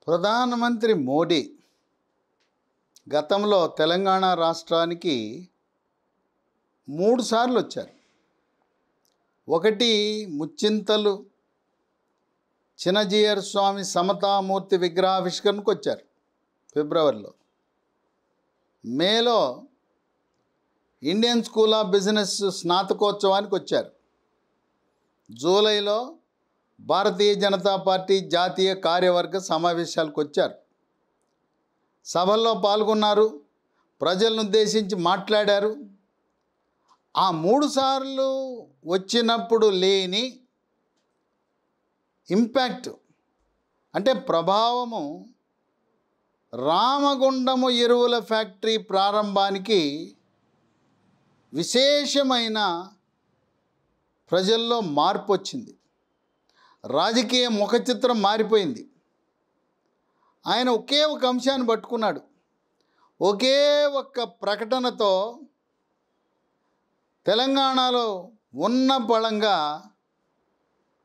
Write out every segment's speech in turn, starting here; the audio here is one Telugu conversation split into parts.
ప్రధానమంత్రి మోడీ గతంలో తెలంగాణ రాష్ట్రానికి 3 సార్లు వచ్చారు. ఒకటి ముచ్చింతలు చిన్నజీయర్ స్వామి సమతామూర్తి విగ్రహావిష్కరణకు వచ్చారు ఫిబ్రవరిలో. మేలో ఇండియన్ స్కూల్ ఆఫ్ బిజినెస్ స్నాతకోత్సవానికి వచ్చారు. జూలైలో భారతీయ జనతా పార్టీ జాతీయ కార్యవర్గ సమావేశాలకు వచ్చారు. సభల్లో పాల్గొన్నారు, ప్రజలను ఉద్దేశించి మాట్లాడారు. ఆ 3 సార్లు వచ్చినప్పుడు లేని ఇంపాక్ట్ అంటే ప్రభావము రామగుండము ఎరువుల ఫ్యాక్టరీ ప్రారంభానికి విశేషమైన ప్రజల్లో మార్పు వచ్చింది. రాజకీయ ముఖచిత్రం మారిపోయింది. ఆయన ఒకే ఒక అంశాన్ని పట్టుకున్నాడు. ఒకే ఒక్క ప్రకటనతో తెలంగాణలో ఉన్న బలంగా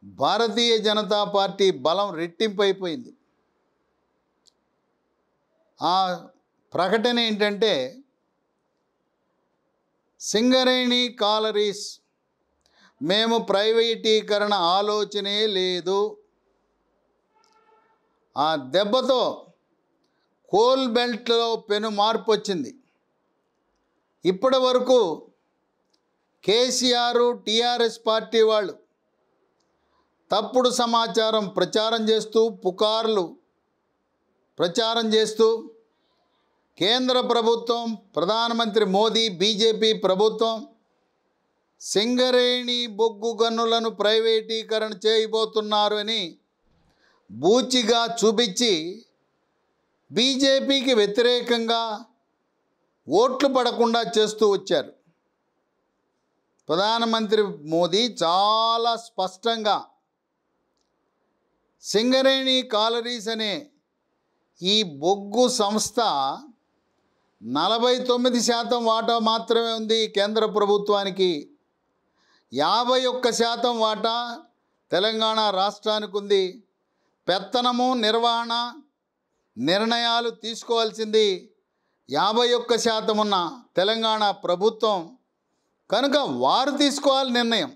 భారతీయ జనతా పార్టీ బలం రెట్టింపు అయిపోయింది. ఆ ప్రకటన ఏంటంటే, సింగరేణి కాలరీస్ మేము ప్రైవేటీకరణ ఆలోచనే లేదు. ఆ దెబ్బతో కోల్ బెల్ట్లో పెను మార్పు వచ్చింది. ఇప్పటి వరకు కేసీఆర్ టీఆర్ఎస్ పార్టీ వాళ్ళు తప్పుడు సమాచారం ప్రచారం చేస్తూ, పుకార్లు ప్రచారం చేస్తూ, కేంద్ర ప్రభుత్వం, ప్రధానమంత్రి మోదీ, బీజేపీ ప్రభుత్వం సింగరేణి బొగ్గు గనులను ప్రైవేటీకరణ చేయబోతున్నారు అని బూచిగా చూపించి బీజేపీకి వ్యతిరేకంగా ఓట్లు పడకుండా చేస్తూ వచ్చారు. ప్రధానమంత్రి మోదీ చాలా స్పష్టంగా సింగరేణి కాలరీస్ అనే ఈ బొగ్గు సంస్థ 49% వాటా మాత్రమే ఉంది కేంద్ర ప్రభుత్వానికి, 51% వాటా తెలంగాణ రాష్ట్రానికి ఉంది. పెత్తనము, నిర్వహణ, నిర్ణయాలు తీసుకోవాల్సింది 51% ఉన్న తెలంగాణ ప్రభుత్వం కనుక వారు తీసుకోవాలి నిర్ణయం.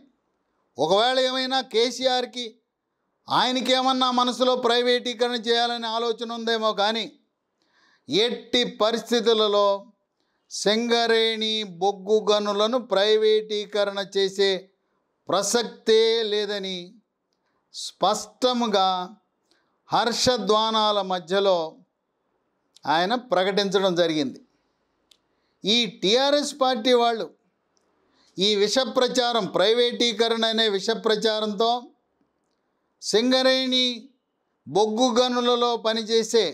ఒకవేళ ఏమైనా కేసీఆర్కి ఆయనకేమన్నా మనసులో ప్రైవేటీకరణ చేయాలనే ఆలోచన ఉందేమో, కానీ ఎట్టి పరిస్థితులలో సింగరేణి బొగ్గు గనులను ప్రైవేటీకరణ చేసే ప్రసక్తే లేదని స్పష్టంగా హర్షధ్వానాల మధ్యలో ఆయన ప్రకటించడం జరిగింది. ఈ టీఆర్ఎస్ పార్టీ వాళ్ళు ఈ విష ప్రచారం, ప్రైవేటీకరణ అనే విష ప్రచారంతో సింగరేణి బొగ్గు గనులలో పనిచేసే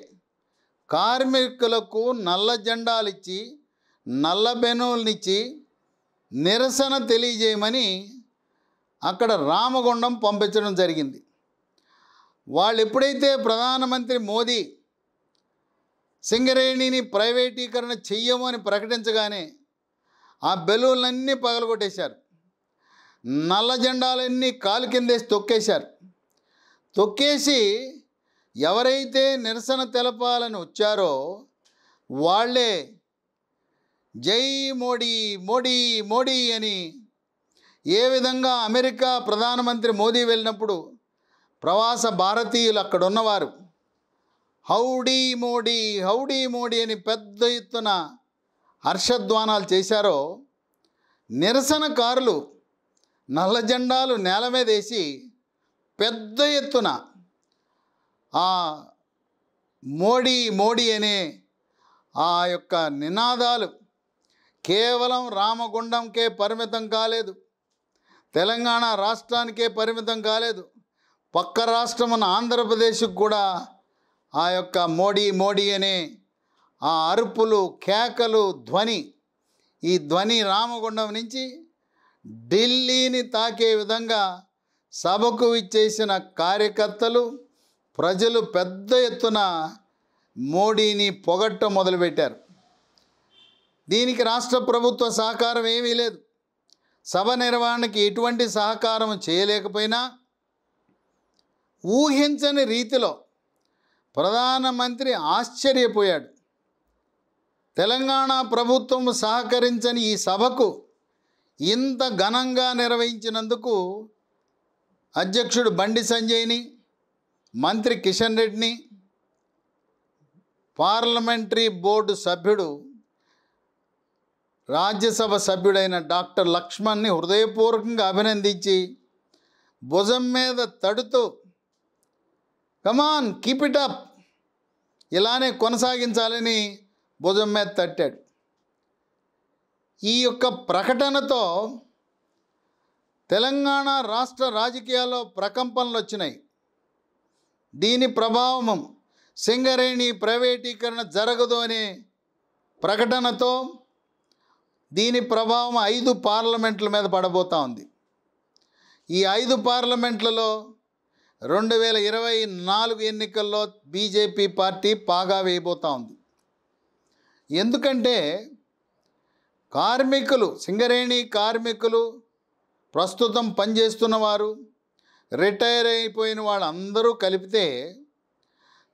కార్మికులకు నల్ల జెండాలిచ్చి, నల్ల బెనూల్నిచ్చి నిరసన తెలియజేయమని అక్కడ రామగుండం పంపించడం జరిగింది. వాళ్ళు ఎప్పుడైతే ప్రధానమంత్రి మోదీ సింగరేణిని ప్రైవేటీకరణ చెయ్యము అని ప్రకటించగానే ఆ బెలూన్లన్నీ పగలగొట్టేశారు, నల్ల జెండాలన్నీ కాలు కిందేసి తొక్కేశారు. తొక్కేసి ఎవరైతే నిరసన తెలపాలని వచ్చారో వాళ్ళే జై మోడీ మోడీ మోడీ అని, ఏ విధంగా అమెరికా ప్రధానమంత్రి మోదీ వెళ్ళినప్పుడు ప్రవాస భారతీయులు అక్కడ ఉన్నవారు హౌడీ మోడీ హౌడీ మోడీ అని పెద్ద ఎత్తున హర్షధ్వానాలు చేశారో, నిరసనకారులు నల్ల జెండాలు నేల మీద వేసి పెద్ద ఎత్తున ఆ మోడీ మోడీ అనే ఆ యొక్క నినాదాలు కేవలం రామగుండంకే పరిమితం కాలేదు, తెలంగాణ రాష్ట్రానికే పరిమితం కాలేదు, పక్క రాష్ట్రమున ఆంధ్రప్రదేశ్కు కూడా ఆ యొక్క మోడీ మోడీ అనే ఆ అరుపులు, కేకలు, ధ్వని, ఈ ధ్వని రామగుండం నుంచి ఢిల్లీని తాకే విధంగా సభకు ఇచ్చేసిన కార్యకర్తలు, ప్రజలు పెద్ద ఎత్తున మోడీని పొగట్ట మొదలుపెట్టారు. దీనికి రాష్ట్ర ప్రభుత్వ సహకారం ఏమీ లేదు. సభ నిర్వహణకి ఎటువంటి సహకారం చేయలేకపోయినా ఊహించని రీతిలో ప్రధానమంత్రి ఆశ్చర్యపోయాడు. తెలంగాణ ప్రభుత్వం సహకరించని ఈ సభకు ఇంత ఘనంగా నిర్వహించినందుకు అధ్యక్షుడు బండి సంజయ్ని, మంత్రి కిషన్ రెడ్డిని, పార్లమెంటరీ బోర్డు సభ్యుడు, రాజ్యసభ సభ్యుడైన డాక్టర్ లక్ష్మణ్ని హృదయపూర్వకంగా అభినందించి భుజం మీద తడుతూ కమాన్ కీప్ ఇట్ అప్, ఇలానే కొనసాగించాలని భుజం మీద తట్టాడు. ఈ యొక్క ప్రకటనతో తెలంగాణ రాష్ట్ర రాజకీయాల్లో ప్రకంపనలు వచ్చినాయి. దీని ప్రభావం సింగరేణి ప్రైవేటీకరణ జరగదు అనే ప్రకటనతో దీని ప్రభావం 5 పార్లమెంట్ల మీద పడబోతూ ఉంది. ఈ 5 పార్లమెంట్లలో 2024 ఎన్నికల్లో బీజేపీ పార్టీ పాగా వేయబోతూ ఉంది. ఎందుకంటే కార్మికులు, సింగరేణి కార్మికులు, ప్రస్తుతం పనిచేస్తున్న వారు, రిటైర్ అయిపోయిన వాళ్ళందరూ కలిపితే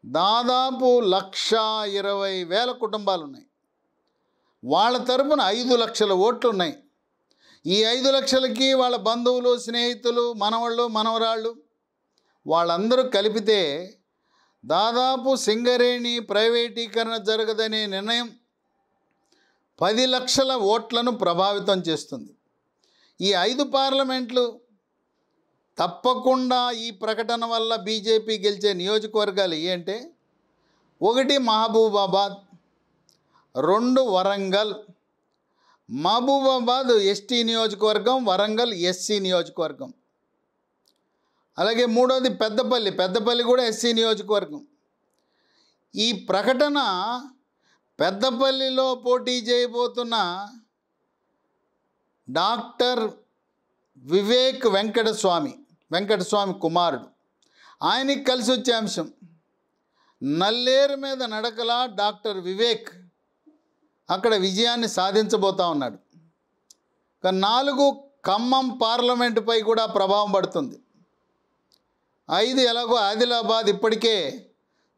దాదాపు 1,20,000 కుటుంబాలు ఉన్నాయి. వాళ్ళ తరపున 5 లక్షల ఓట్లు ఉన్నాయి. ఈ 5 లక్షలకి వాళ్ళ బంధువులు, స్నేహితులు, మనవాళ్ళు, మనవరాళ్ళు వాళ్ళందరూ కలిపితే దాదాపు సింగరేణి ప్రైవేటీకరణ జరగదనే నిర్ణయం 10 లక్షల ఓట్లను ప్రభావితం చేస్తుంది. ఈ 5 పార్లమెంట్లు తప్పకుండా ఈ ప్రకటన వల్ల బీజేపీ గెలిచే నియోజకవర్గాలు ఏంటంటే 1 మహబూబాబాద్, 2 వరంగల్. మహబూబాబాద్ ఎస్టీ నియోజకవర్గం, వరంగల్ ఎస్సీ నియోజకవర్గం. అలాగే 3వది పెద్దపల్లి కూడా ఎస్సీ నియోజకవర్గం. ఈ ప్రకటన పెద్దపల్లిలో పోటీ చేయబోతున్న డాక్టర్ వివేక్ వెంకటస్వామి కుమారుడు, ఆయనకి కలిసి వచ్చే అంశం. నల్లేరు మీద నడకలా డాక్టర్ వివేక్ అక్కడ విజయాన్ని సాధించబోతా ఉన్నాడు. 4 ఖమ్మం పార్లమెంటుపై కూడా ప్రభావం పడుతుంది. 5 ఎలాగో ఆదిలాబాద్ ఇప్పటికే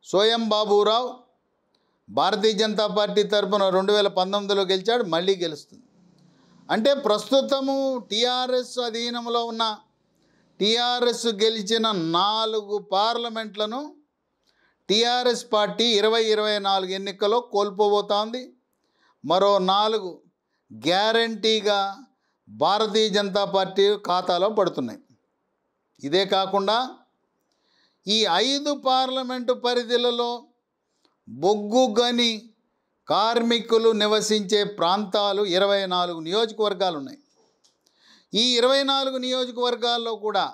సోయం బాబురావు భారతీయ జనతా పార్టీ తరఫున 2019లో గెలిచాడు, మళ్ళీ గెలుస్తుంది. అంటే ప్రస్తుతము టీఆర్ఎస్ అధీనంలో ఉన్న టీఆర్ఎస్ గెలిచిన 4 పార్లమెంట్లను టీఆర్ఎస్ పార్టీ 2024 ఎన్నికల్లో కోల్పోబోతోంది. మరో 4 గ్యారంటీగా భారతీయ జనతా పార్టీ ఖాతాలో పడుతున్నాయి. ఇదే కాకుండా ఈ 5 పార్లమెంటు పరిధిలలో బొగ్గు గని కార్మికులు నివసించే ప్రాంతాలు 24 నియోజకవర్గాలు ఉన్నాయి. ఈ 24 నియోజకవర్గాల్లో కూడా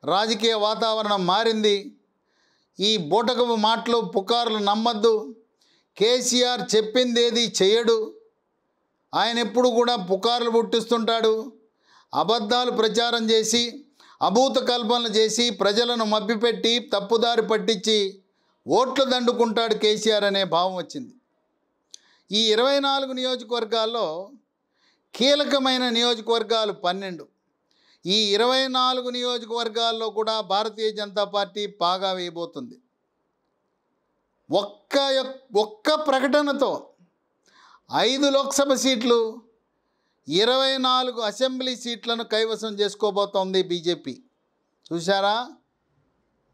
రాజకీయ వాతావరణం మారింది. ఈ బూటకపు మాటలు, పుకార్లు నమ్మద్దు. కేసీఆర్ చెప్పిందేది చేయడు. ఆయన ఎప్పుడు కూడా పుకార్లు పుట్టిస్తుంటాడు. అబద్ధాలు ప్రచారం చేసి, అభూత కల్పనలు చేసి, ప్రజలను మభ్యపెట్టి తప్పుదారి పట్టించి ఓట్లు దండుకుంటాడు కేసీఆర్ అనే భావం వచ్చింది. ఈ 24 నియోజకవర్గాల్లో కీలకమైన నియోజకవర్గాలు 12. ఈ 24 నియోజకవర్గాల్లో కూడా భారతీయ జనతా పార్టీ పాగా వేయబోతుంది. ఒక్క ప్రకటనతో 5 లోక్సభ సీట్లు, 24 అసెంబ్లీ సీట్లను కైవసం చేసుకోబోతోంది బీజేపీ. చూసారా,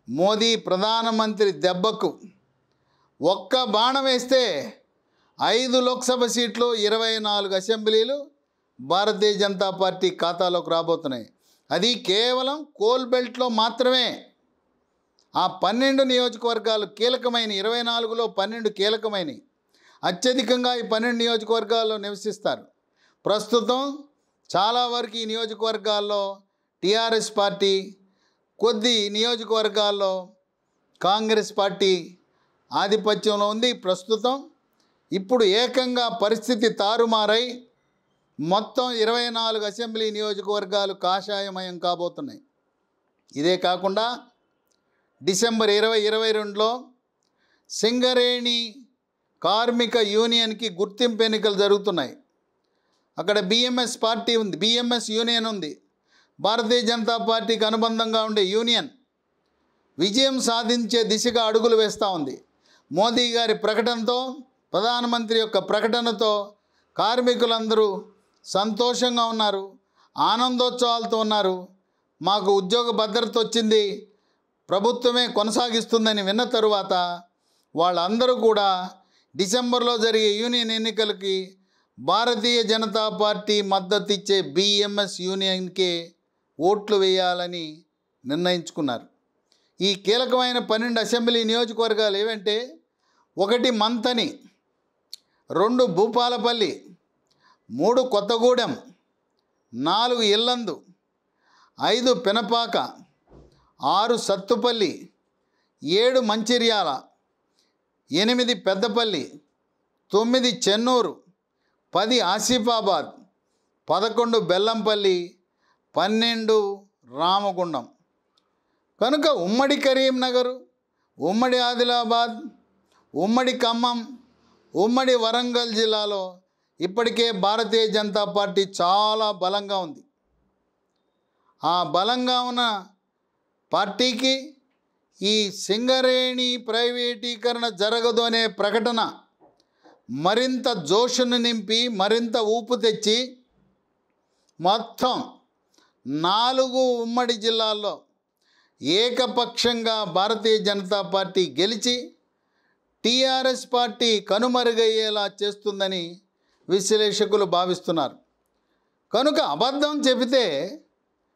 మోదీ ప్రధానమంత్రి దెబ్బకు ఒక్క బాణం వేస్తే 5 లోక్సభ సీట్లు, 24 అసెంబ్లీలు భారతీయ జనతా పార్టీ ఖాతాలోకి రాబోతున్నాయి. అది కేవలం కోల్ బెల్ట్లో మాత్రమే. ఆ 12 నియోజకవర్గాలు కీలకమైన, 24లో 12 కీలకమైనవి. అత్యధికంగా ఈ 12 నియోజకవర్గాల్లో నివసిస్తారు. ప్రస్తుతం చాలా వరకు ఈ నియోజకవర్గాల్లో టీఆర్ఎస్ పార్టీ, కొద్ది నియోజకవర్గాల్లో కాంగ్రెస్ పార్టీ ఆధిపత్యంలో ఉంది ప్రస్తుతం. ఇప్పుడు ఏకంగా పరిస్థితి తారుమారై మొత్తం 24 అసెంబ్లీ నియోజకవర్గాలు కాషాయమయం కాబోతున్నాయి. ఇదే కాకుండా డిసెంబర్ 2022లో సింగరేణి కార్మిక యూనియన్కి గుర్తింపు ఎన్నికలు జరుగుతున్నాయి. అక్కడ బిఎంఎస్ పార్టీ ఉంది, బిఎంఎస్ యూనియన్ ఉంది. భారతీయ జనతా పార్టీకి అనుబంధంగా ఉండే యూనియన్ విజయం సాధించే దిశగా అడుగులు వేస్తూ ఉంది. మోదీ గారి ప్రకటనతో, ప్రధానమంత్రి యొక్క ప్రకటనతో కార్మికులందరూ సంతోషంగా ఉన్నారు, ఆనందోత్సవాలతో ఉన్నారు. మాకు ఉద్యోగ భద్రత వచ్చింది, ప్రభుత్వమే కొనసాగిస్తుందని విన్న తరువాత వాళ్ళందరూ కూడా డిసెంబర్లో జరిగే యూనియన్ ఎన్నికలకి భారతీయ జనతా పార్టీ మద్దతు ఇచ్చే BMS యూనియన్కే ఓట్లు వేయాలని నిర్ణయించుకున్నారు. ఈ కీలకమైన 12 అసెంబ్లీ నియోజకవర్గాలు ఏవంటే, 1 మంతని, 2 భూపాలపల్లి, 3 కొత్తగూడెం, 4 ఇల్లందు, 5 పెనపాక, 6 సత్తుపల్లి, 7 మంచిర్యాల, 8 పెద్దపల్లి, 9 చెన్నూరు, 10 ఆసిఫాబాద్, 11 బెల్లంపల్లి, 12 రామగుండం. కనుక ఉమ్మడి కరీంనగర్, ఉమ్మడి ఆదిలాబాద్, ఉమ్మడి ఖమ్మం, ఉమ్మడి వరంగల్ జిల్లాలో ఇప్పటికే భారతీయ జనతా పార్టీ చాలా బలంగా ఉంది. ఆ బలంగా ఉన్న పార్టీకి ఈ సింగరేణి ప్రైవేటీకరణ జరగదు అనే ప్రకటన మరింత జోషును నింపి, మరింత ఊపు తెచ్చి మొత్తం 4 ఉమ్మడి జిల్లాల్లో ఏకపక్షంగా భారతీయ జనతా పార్టీ గెలిచి TRS పార్టీ కనుమరుగయ్యేలా చేస్తుందని విశ్లేషకులు భావిస్తున్నారు. కనుక అబద్ధం చెబితే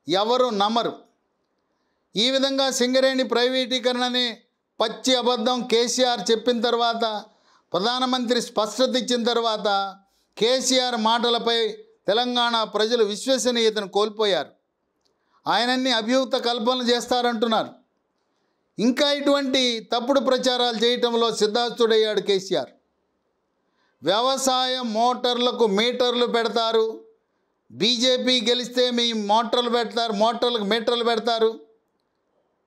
ఎవరు నమ్మరు. ఈ విధంగా సింగరేణి ప్రైవేటీకరణని పచ్చి అబద్ధం కేసీఆర్ చెప్పిన తర్వాత, ప్రధానమంత్రి స్పష్టత ఇచ్చిన తర్వాత కేసీఆర్ మాటలపై తెలంగాణ ప్రజలు విశ్వసనీయతను కోల్పోయారు. ఆయనన్ని అభియుక్త కల్పనలు చేస్తారంటున్నారు. ఇంకా ఇటువంటి తప్పుడు ప్రచారాలు చేయటంలో సిద్ధాస్తుడయ్యాడు కేసీఆర్. వ్యవసాయ మోటార్లకు మీటర్లు పెడతారు, బీజేపీ గెలిస్తే మీ మోటార్లకు మీటర్లు పెడతారు,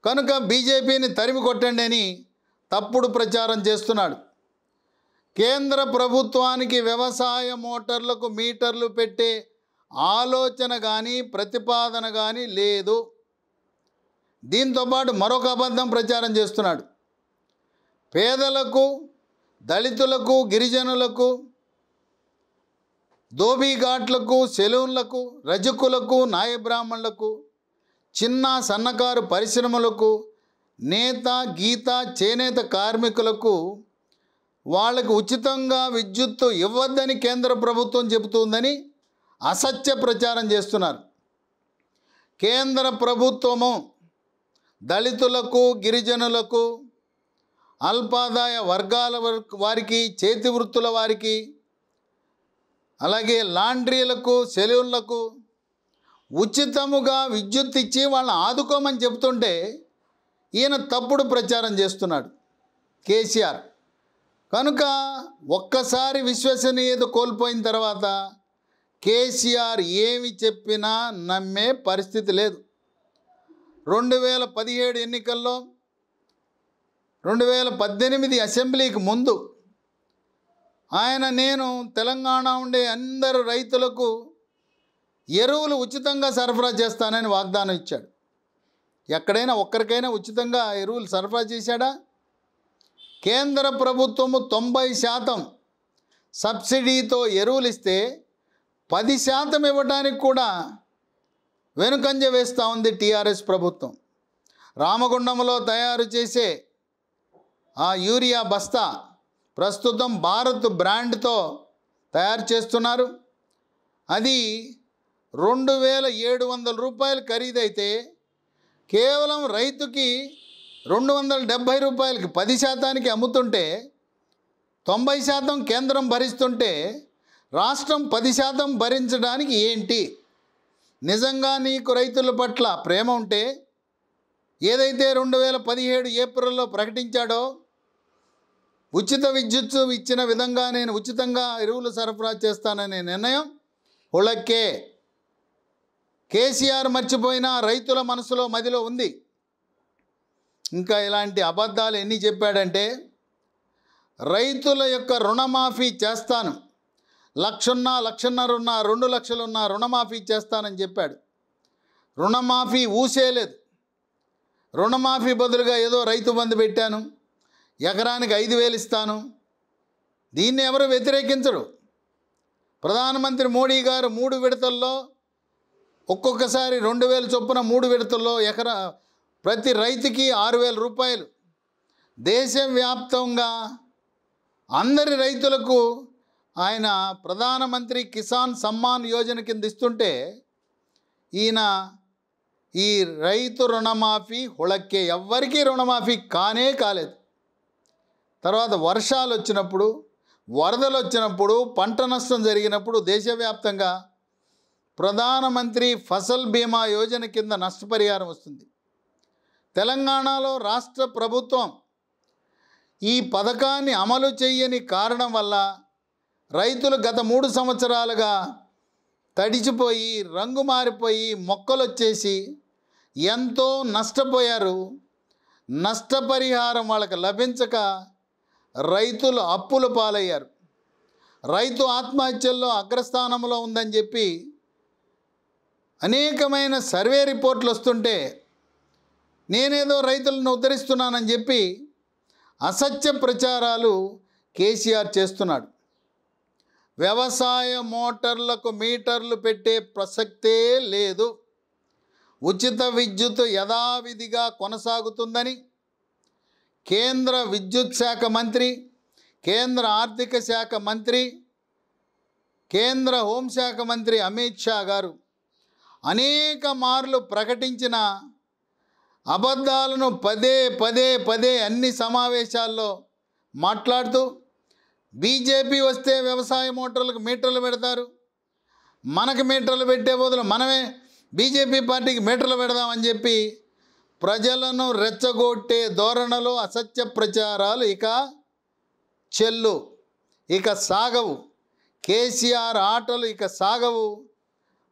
కనుక బీజేపీని తరిమి కొట్టండి అని తప్పుడు ప్రచారం చేస్తున్నాడు. కేంద్ర ప్రభుత్వానికి వ్యవసాయ మోటార్లకు మీటర్లు పెట్టే ఆలోచన కానీ ప్రతిపాదన కానీ లేదు. దీంతోపాటు మరొక అబద్ధం ప్రచారం చేస్తున్నాడు. పేదలకు, దళితులకు, గిరిజనులకు, దోబీఘాట్లకు, సెలూన్లకు, రజకులకు, నాయబ్రాహ్మణులకు, చిన్న సన్నకారు పరిశ్రమలకు, నేత, గీత, చేనేత కార్మికులకు వాళ్ళకు ఉచితంగా విద్యుత్తు ఇవ్వద్దని కేంద్ర ప్రభుత్వం చెబుతుందని అసత్య ప్రచారం చేస్తున్నారు. కేంద్ర ప్రభుత్వము దళితులకు, గిరిజనులకు, అల్పాదాయ వర్గాల వారికి, చేతి వృత్తుల వారికి, అలాగే లాండ్రీలకు, సెలూన్లకు ఉచితముగా విద్యుత్ ఇచ్చి వాళ్ళని ఆదుకోమని చెబుతుంటే ఈయన తప్పుడు ప్రచారం చేస్తున్నాడు కేసీఆర్. కనుక ఒక్కసారి విశ్వసనీయత కోల్పోయిన తర్వాత కేసీఆర్ ఏమి చెప్పినా నమ్మే పరిస్థితి లేదు. 2017 ఎన్నికల్లో, 2018 అసెంబ్లీకి ముందు నేను తెలంగాణ ఉండే అందరు రైతులకు ఎరువులు ఉచితంగా సరఫరా చేస్తానని వాగ్దానం ఇచ్చాడు. ఎక్కడైనా ఒక్కరికైనా ఉచితంగా ఎరువులు సరఫరా చేశాడా? కేంద్ర ప్రభుత్వము 90% సబ్సిడీతో ఎరువులు ఇస్తే 10% ఇవ్వడానికి కూడా వెనుకంజ వేస్తూ ఉంది TRS ప్రభుత్వం. రామగుండంలో తయారు చేసే ఆ యూరియా బస్తా ప్రస్తుతం భారత్ బ్రాండ్తో తయారు చేస్తున్నారు. అది 2700 రూపాయలు ఖరీదైతే కేవలం రైతుకి 270 రూపాయలకి 10%కి అమ్ముతుంటే 90% కేంద్రం భరిస్తుంటే రాష్ట్రం 10% భరించడానికి ఏంటి? నిజంగా నీకు రైతుల పట్ల ప్రేమ ఉంటే ఏదైతే 2017 ఏప్రిల్లో ప్రకటించాడో ఉచిత విద్యుత్ ఇచ్చిన విధంగా నేను ఉచితంగా ఎరువులు సరఫరా చేస్తాననే నిర్ణయం ఉళక్కే. కేసీఆర్ మర్చిపోయినా రైతుల మనసులో మదిలో ఉంది. ఇంకా ఇలాంటి అబద్ధాలు ఎన్ని చెప్పాడంటే, రైతుల యొక్క రుణమాఫీ చేస్తాను, 1,00,000 1,50,000 2 లక్షలున్న రుణమాఫీ చేస్తానని చెప్పాడు. రుణమాఫీ ఊసేలేదు. రుణమాఫీ బదులుగా ఏదో రైతు బంధు పెట్టాను, ఎకరానికి 5,000 ఇస్తాను. దీన్ని ఎవరు వ్యతిరేకించరు. ప్రధానమంత్రి మోడీ గారు 3 విడతల్లో ఒక్కొక్కసారి 2,000 చొప్పున 3 విడతల్లో ప్రతి రైతుకి 6,000 రూపాయలు దేశవ్యాప్తంగా అందరి రైతులకు ఆయన ప్రధానమంత్రి కిసాన్ సమ్మాన్ యోజన కింద ఇస్తుంటే, ఈయన ఈ రైతు రుణమాఫీ హుళక్కే, ఎవ్వరికీ రుణమాఫీ కాలేదు. తర్వాత వర్షాలు వచ్చినప్పుడు, వరదలు వచ్చినప్పుడు, పంట నష్టం జరిగినప్పుడు దేశవ్యాప్తంగా ప్రధానమంత్రి ఫసల్ బీమా యోజన కింద నష్టపరిహారం వస్తుంది. తెలంగాణలో రాష్ట్ర ప్రభుత్వం ఈ పథకాన్ని అమలు చేయని కారణం వల్ల రైతులు గత 3 సంవత్సరాలుగా తడిచిపోయి, రంగు మారిపోయి, మొక్కలు వచ్చేసి ఎంతో నష్టపోయారు. నష్టపరిహారం వాళ్ళకి లభించక రైతులు అప్పుల పాలయ్యారు. రైతు ఆత్మహత్యల్లో అగ్రస్థానంలో ఉందని చెప్పి అనేకమైన సర్వే రిపోర్ట్లు వస్తుంటే, నేనేదో రైతులను ఉద్ధరిస్తున్నానని చెప్పి అసత్య ప్రచారాలు కేసీఆర్ చేస్తున్నాడు. వ్యవసాయ మోటార్లకు మీటర్లు పెట్టే ప్రసక్తే లేదు, ఉచిత విద్యుత్ యథావిధిగా కొనసాగుతుందని కేంద్ర విద్యుత్ శాఖ మంత్రి, కేంద్ర ఆర్థిక శాఖ మంత్రి, కేంద్ర హోంశాఖ మంత్రి అమిత్ షా గారు అనేక మార్లు ప్రకటించిన అబద్ధాలను పదే అన్ని సమావేశాల్లో మాట్లాడుతూ, బీజేపీ వస్తే వ్యవసాయ మోటార్లకు మీటర్లు పెడతారు, మనకు మీటర్లు పెట్టే బదులు మనమే బీజేపీ పార్టీకి మీటర్లు పెడదామని చెప్పి ప్రజలను రెచ్చగొట్టే ధోరణిలో అసత్య ప్రచారాలు ఇక సాగవు. కేసీఆర్ ఆటలు ఇక సాగవు.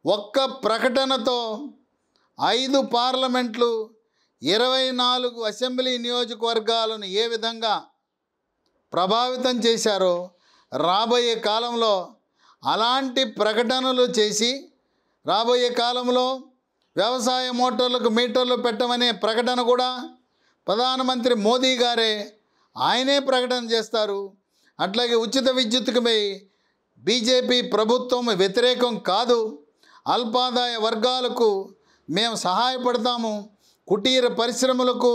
ఒక్క ప్రకటనతో 5 పార్లమెంట్లు, 24 అసెంబ్లీ నియోజకవర్గాలను ఏ విధంగా ప్రభావితం చేశారో, రాబోయే కాలంలో అలాంటి ప్రకటనలు చేసి, రాబోయే కాలంలో వ్యవసాయ మోటార్లకు మీటర్లు పెట్టమనే ప్రకటన కూడా ప్రధానమంత్రి మోదీ గారే ఆయనే ప్రకటన చేస్తారు. అట్లాగే ఉచిత విద్యుత్తుపై బీజేపీ ప్రభుత్వం వ్యతిరేకం కాదు, అల్పాదాయ వర్గాలకు మేము సహాయపడతాము, కుటీర పరిశ్రమలకు,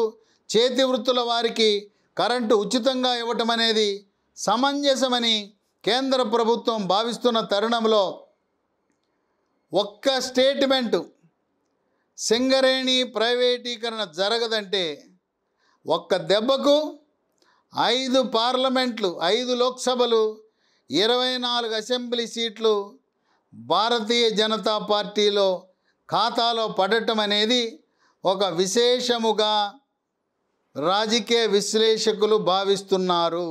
చేతి వృత్తుల వారికి కరెంటు ఉచితంగా ఇవ్వటం అనేది సమంజసమని కేంద్ర ప్రభుత్వం భావిస్తున్న తరుణంలో ఒక్క స్టేట్మెంటు, సింగరేణి ప్రైవేటీకరణ జరగదంటే ఒక్క దెబ్బకు 5 పార్లమెంట్లు, 5 లోక్సభలు, 24 అసెంబ్లీ సీట్లు భారతీయ జనతా పార్టీలో ఖాతాలో పడటం అనేది ఒక విశేషముగా రాజకీయ విశ్లేషకులు భావిస్తున్నారు.